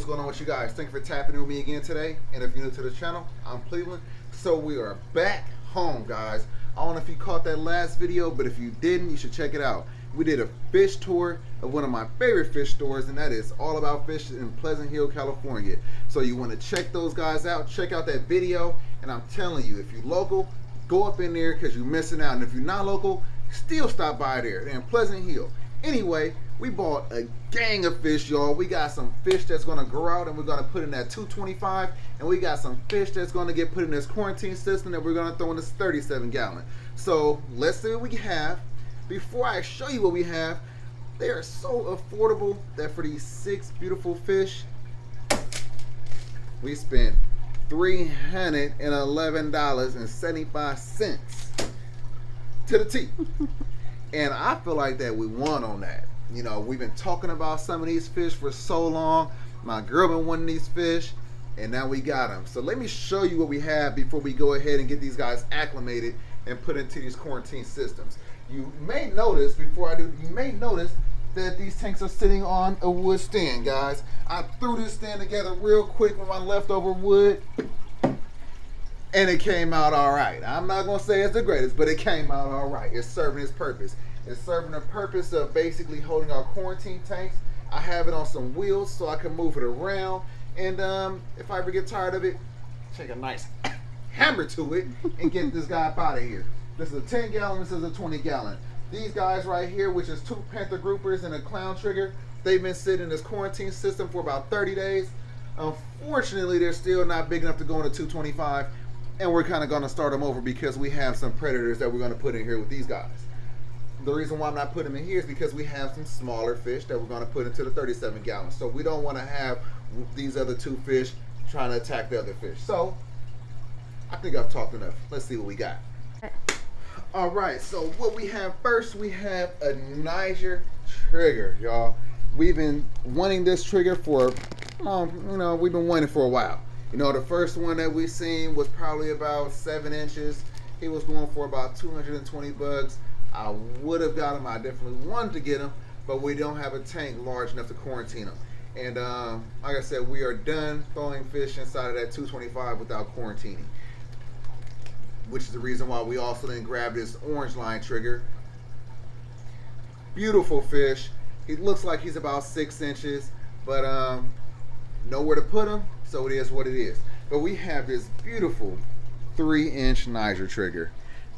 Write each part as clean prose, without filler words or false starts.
going on with you guys? Thank you for tapping in with me again today. And if you're new to the channel, I'm Cleveland. So we are back home, guys. I don't know if you caught that last video, but if you didn't, you should check it out. We did a fish tour of one of my favorite fish stores, and that is All About Fish in Pleasant Hill, California. So you want to check those guys out. Check out that video. And I'm telling you, if you're local, go up in there because you're missing out. And if you're not local, still stop by there. They're in Pleasant Hill. Anyway, we bought a gang of fish, y'all. We got some fish that's going to grow out and we're going to put in that 225, and we got some fish that's going to get put in this quarantine system that we're going to throw in this 37 gallon. So let's see what we have. Before I show you what we have, they are so affordable that for these 6 beautiful fish, we spent $311.75 to the T. And I feel like that we won on that. You know, we've been talking about some of these fish for so long. My girl been wanting these fish, and now we got them. So let me show you what we have before we go ahead and get these guys acclimated and put into these quarantine systems. You may notice, before I do, you may notice that these tanks are sitting on a wood stand, guys. I threw this stand together real quick with my leftover wood, and it came out all right. I'm not gonna say it's the greatest, but it came out all right. It's serving its purpose. It's serving the purpose of basically holding our quarantine tanks. I have it on some wheels so I can move it around, and if I ever get tired of it, take a nice hammer to it and get this guy up out of here. This is a 10 gallon, this is a 20 gallon. These guys right here, which is 2 Panther groupers and a clown trigger, they've been sitting in this quarantine system for about 30 days. Unfortunately, they're still not big enough to go into 225, and we're kind of going to start them over because we have some predators that we're going to put in here with these guys. The reason why I'm not putting them in here is because we have some smaller fish that we're going to put into the 37 gallons. So we don't want to have these other 2 fish trying to attack the other fish. So I think I've talked enough. Let's see what we got. All right, so what we have first, we have a Niger trigger, y'all. We've been wanting this trigger for, you know, we've been wanting for a while. You know, the first one that we seen was probably about 7 inches. He was going for about 220 bucks. I would have got him. I definitely wanted to get him, but we don't have a tank large enough to quarantine him. And like I said, we are done throwing fish inside of that 225 without quarantining, which is the reason why we also then grabbed this orange line trigger. Beautiful fish. He looks like he's about 6 inches, but nowhere to put him, so it is what it is. But we have this beautiful 3-inch Niger trigger.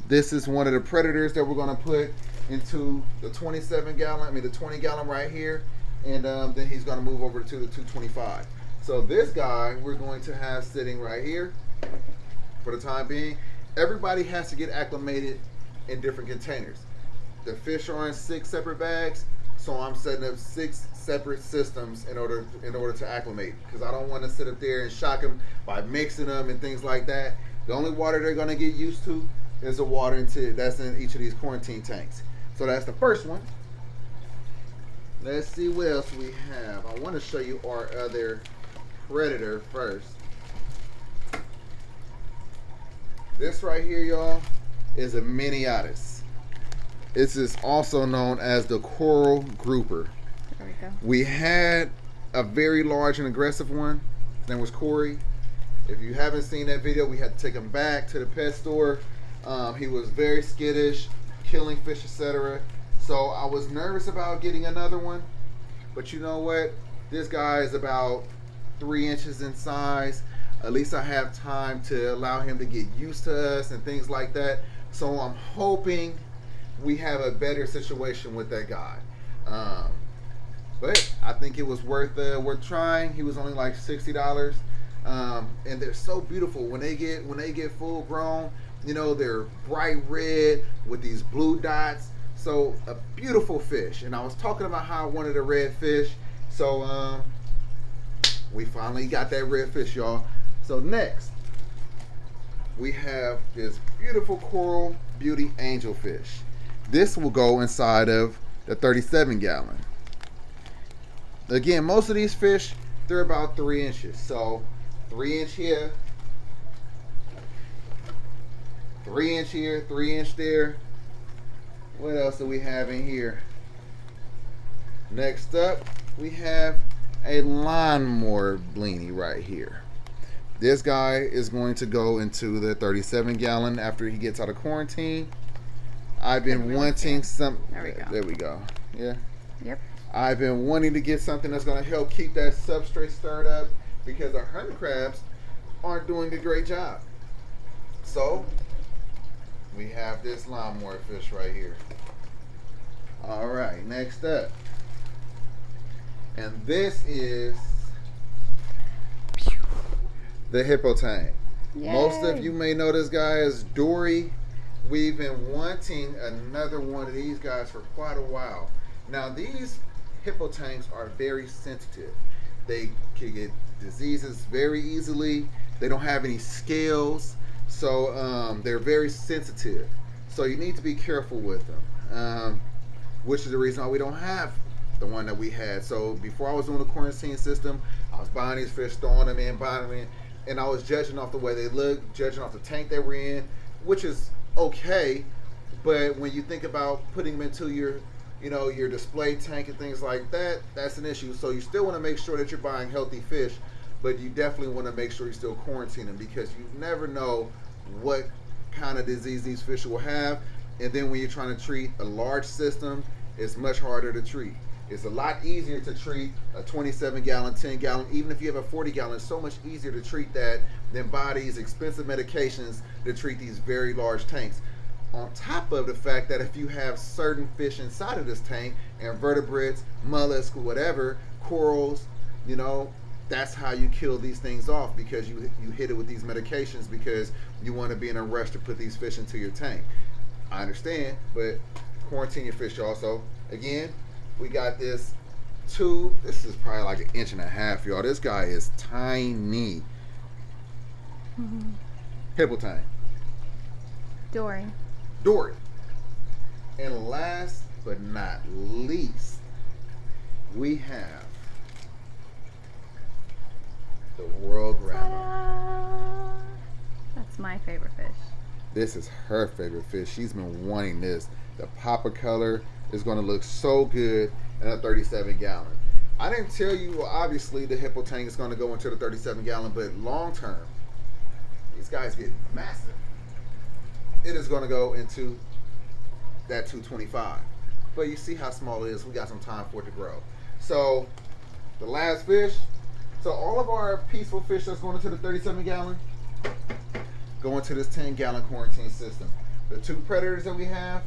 This is one of the predators that we're going to put into the 27 gallon, I mean the 20 gallon right here, and then he's going to move over to the 225. So this guy we're going to have sitting right here for the time being. Everybody has to get acclimated in different containers. The fish are in 6 separate bags, so I'm setting up 6 separate systems in order to acclimate, because I don't want to sit up there and shock them by mixing them and things like that. The only water they're going to get used to is the water that's in each of these quarantine tanks. So that's the first one. Let's see what else we have. I want to show you our other predator first. This right here, y'all, is a Miniatus. This is also known as the coral grouper. There we go. We had a very large and aggressive one. His name was Corey. If you haven't seen that video, we had to take him back to the pet store. He was very skittish, killing fish, etc. So I was nervous about getting another one. But you know what? This guy is about 3 inches in size. At least I have time to allow him to get used to us and things like that. So I'm hoping we have a better situation with that guy. But I think it was worth trying. He was only like $60. And they're so beautiful when they get full grown. You know, they're bright red with these blue dots. So a beautiful fish. And I was talking about how I wanted a red fish. So we finally got that red fish, y'all. So next, we have this beautiful coral beauty angelfish. This will go inside of the 37 gallon. Again, most of these fish, they're about 3 inches. So 3 inch here, 3 inch here, 3 inch there. What else do we have in here? Next up, we have a lawnmower blenny right here. This guy is going to go into the 37 gallon after he gets out of quarantine. I've been wanting some. There we go. Yeah. Yep. I've been wanting to get something that's going to help keep that substrate stirred up because our hermit crabs aren't doing a great job. So we have this lawnmower fish right here. All right, next up. And this is the hippo tank. Yay. Most of you may know this guy as Dory. We've been wanting another one of these guys for quite a while. Now these hippo tanks are very sensitive. They can get diseases very easily. They don't have any scales, so they're very sensitive. So you need to be careful with them, which is the reason why we don't have the one that we had. So before I was doing the quarantine system, I was buying these fish, throwing them in, buying them in, and I was judging off the way they look, judging off the tank they were in, which is okay. But when you think about putting them into your your display tank and things like that, that's an issue. So you still want to make sure that you're buying healthy fish, but you definitely want to make sure you still quarantine them because you never know what kind of disease these fish will have. And then when you're trying to treat a large system, it's much harder to treat. It's a lot easier to treat a 27 gallon, 10 gallon, even if you have a 40 gallon, it's so much easier to treat that than buy these expensive medications to treat these very large tanks. On top of the fact that if you have certain fish inside of this tank, invertebrates, mollusks, whatever, corals, that's how you kill these things off because you hit it with these medications because you want to be in a rush to put these fish into your tank. I understand, but quarantine your fish also. Again, we got this this is probably like 1.5 inches, y'all. This guy is tiny. Hippo tank. Dory. And last but not least, we have the world grandma. That's my favorite fish. This is her favorite fish. She's been wanting this. The popper color is going to look so good in a 37 gallon. I didn't tell you, well, obviously the hippo tank is going to go into the 37 gallon, but long term, these guys get massive. It is going to go into that 225. But you see how small it is. We got some time for it to grow. So the last fish, so all of our peaceful fish that's going into the 37 gallon go into this 10 gallon quarantine system. The 2 predators that we have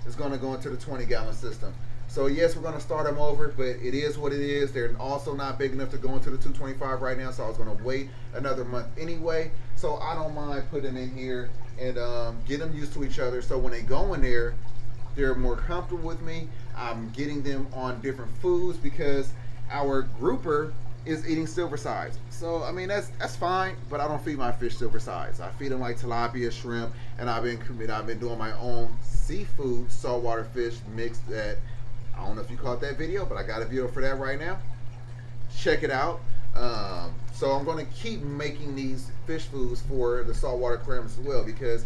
is going to go into the 20 gallon system. So yes, we're going to start them over, but it is what it is. They're also not big enough to go into the 225 right now, so I was going to wait another month anyway. So I don't mind putting them in here and get them used to each other. So when they go in there, they're more comfortable with me. I'm getting them on different foods because our grouper is eating silver sides. So I mean that's fine, but I don't feed my fish silver sides. I feed them like tilapia, shrimp, and I've been doing my own seafood saltwater fish mix that I don't know if you caught that video, but I got a video for that right now. Check it out. So I'm going to keep making these fish foods for the saltwater aquariums as well because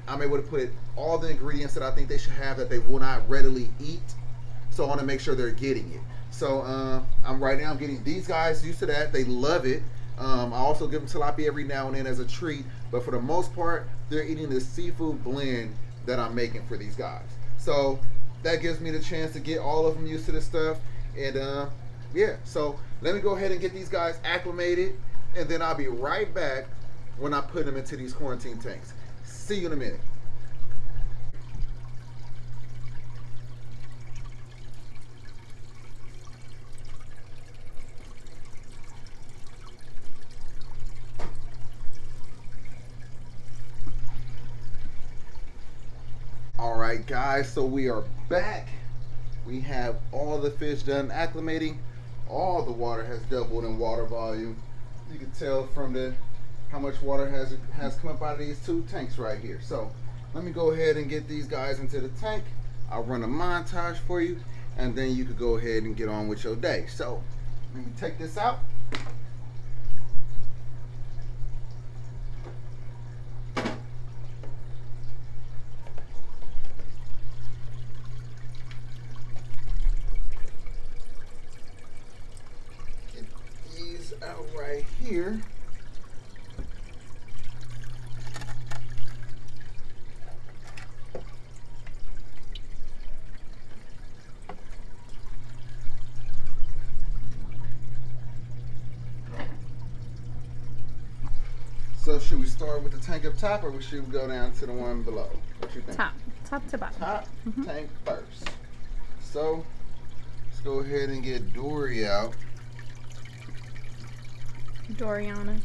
I'm able to put all the ingredients that I think they should have that they will not readily eat. So I want to make sure they're getting it. So I'm getting these guys used to that. They love it. I also give them tilapia every now and then as a treat, but for the most part, they're eating this seafood blend that I'm making for these guys. So that gives me the chance to get all of them used to this stuff. And yeah, so let me go ahead and get these guys acclimated, and then I'll be right back when I put them into these quarantine tanks. See you in a minute. All right, guys, so we are back. We have all the fish done acclimating. All the water has doubled in water volume. You can tell from how much water has come up out of these 2 tanks right here. So let me go ahead and get these guys into the tank. I'll run a montage for you, and then you could go ahead and get on with your day. So let me take this out. right here. So should we start with the tank up top, or should we go down to the one below? What you think? Top to bottom. Top tank first. So let's go ahead and get Dory out. Doriana.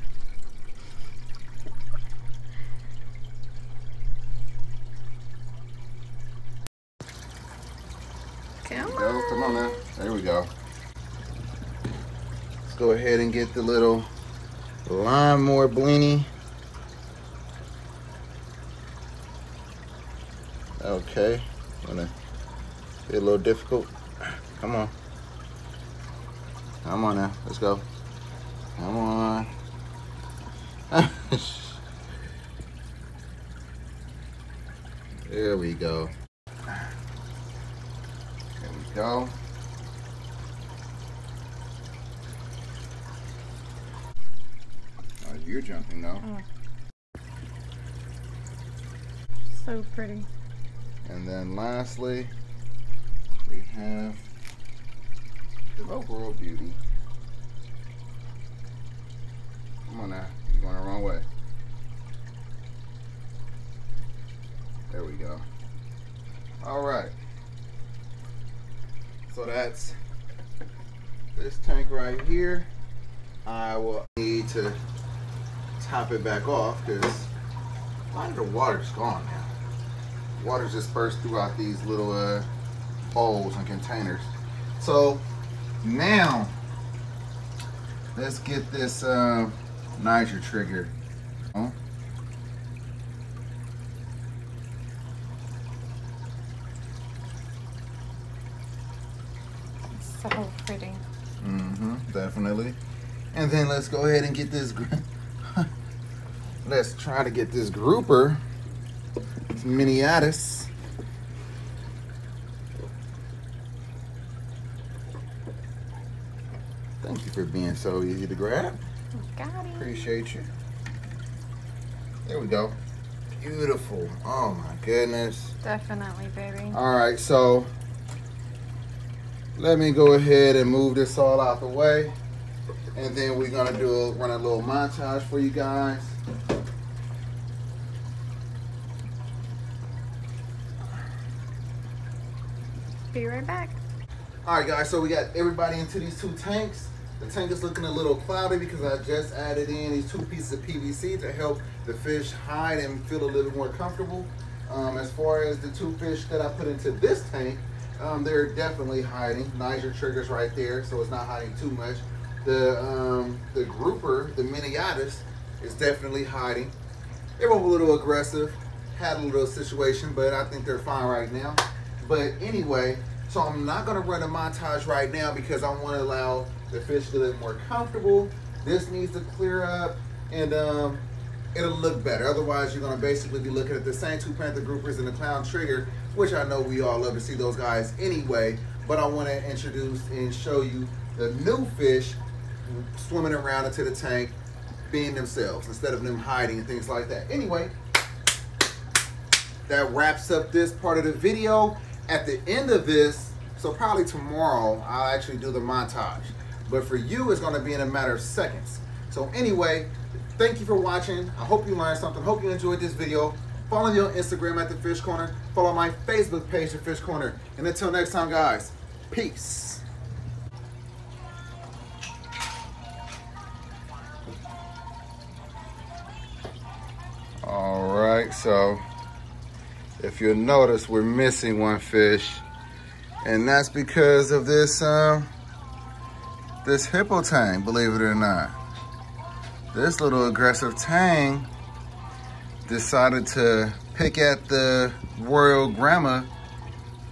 Come on now. There we go. Let's go ahead and get the little lawnmower blini. Okay. Gonna be a little difficult. Come on. Come on now. Let's go. Come on. There we go. There we go. Oh, you're jumping though. Oh. So pretty. And then lastly, we have the overall beauty. Come on now, you're going the wrong way. There we go. All right. So that's this tank right here. I will need to top it back off because a lot of the water's gone now. Water's dispersed throughout these little bowls and containers. So now let's get this Niger trigger. So pretty. Definitely. And then let's go ahead and get this. Let's try to get this grouper. It's miniatus. Thank you for being so easy to grab. Got it. Appreciate you. There we go. Beautiful. Oh my goodness. Definitely, baby. All right, so let me go ahead and move this all out the way, and then we're gonna run a little montage for you guys. Be right back. All right, guys, so we got everybody into these two tanks. The tank is looking a little cloudy because I just added in these 2 pieces of PVC to help the fish hide and feel a little more comfortable. As far as the 2 fish that I put into this tank, they're definitely hiding. Niger triggers right there, so it's not hiding too much. The grouper, the miniatus, is definitely hiding. They were a little aggressive, had a little situation, but I think they're fine right now. But anyway, so I'm not gonna run a montage right now because I want to allow the fish to get a little more comfortable. This needs to clear up, and it'll look better. Otherwise, you're gonna basically be looking at the same 2 panther groupers and the clown trigger, which I know we all love to see those guys anyway. But I want to introduce and show you the new fish swimming around into the tank, being themselves instead of them hiding and things like that. Anyway, that wraps up this part of the video. At the end of this, so probably tomorrow, I'll actually do the montage. But for you, it's gonna be in a matter of seconds. So anyway, thank you for watching. I hope you learned something. Hope you enjoyed this video. Follow me on Instagram at The Fish Corner. Follow my Facebook page, The Fish Corner. And until next time, guys, peace. All right, so if you'll notice, we're missing 1 fish, and that's because of this this hippo tang, believe it or not. This little aggressive tang decided to pick at the royal grandma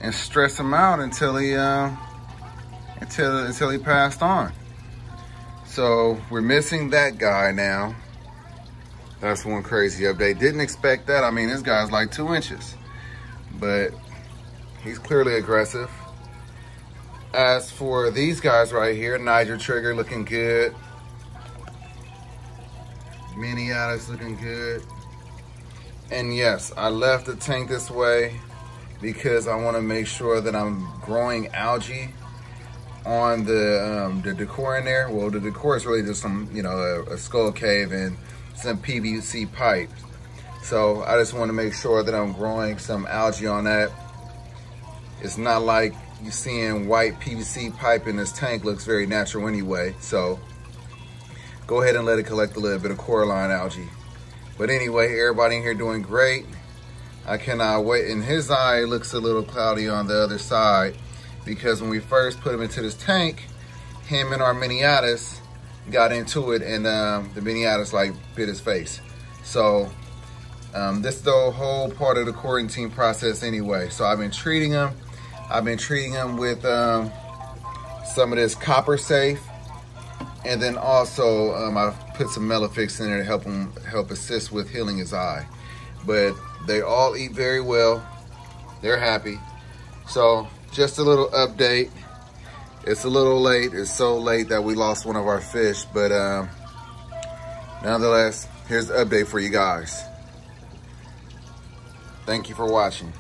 and stress him out until he until he passed on. So we're missing that guy now. That's one crazy update. Didn't expect that. I mean, this guy's like 2 inches, but he's clearly aggressive. As for these guys right here, Niger trigger looking good. Miniatis looking good. And yes, I left the tank this way because I want to make sure that I'm growing algae on the decor in there. Well, the decor is really just some, you know, a skull cave and some PVC pipes. So I just want to make sure that I'm growing some algae on that. It's not like you seeing white PVC pipe in this tank. Looks very natural anyway. So go ahead and let it collect a little bit of coralline algae. But anyway, everybody in here doing great. I cannot wait. And his eye looks a little cloudy on the other side because when we first put him into this tank, him and our Miniatis got into it, and the Miniatis like bit his face. So this is the whole part of the quarantine process anyway. So I've been treating him. I've been treating him with some of this Copper Safe, and then also I've put some Melafix in there to help assist with healing his eye. But they all eat very well. They're happy. So just a little update. It's a little late. It's so late that we lost one of our fish, but nonetheless, here's the update for you guys. Thank you for watching.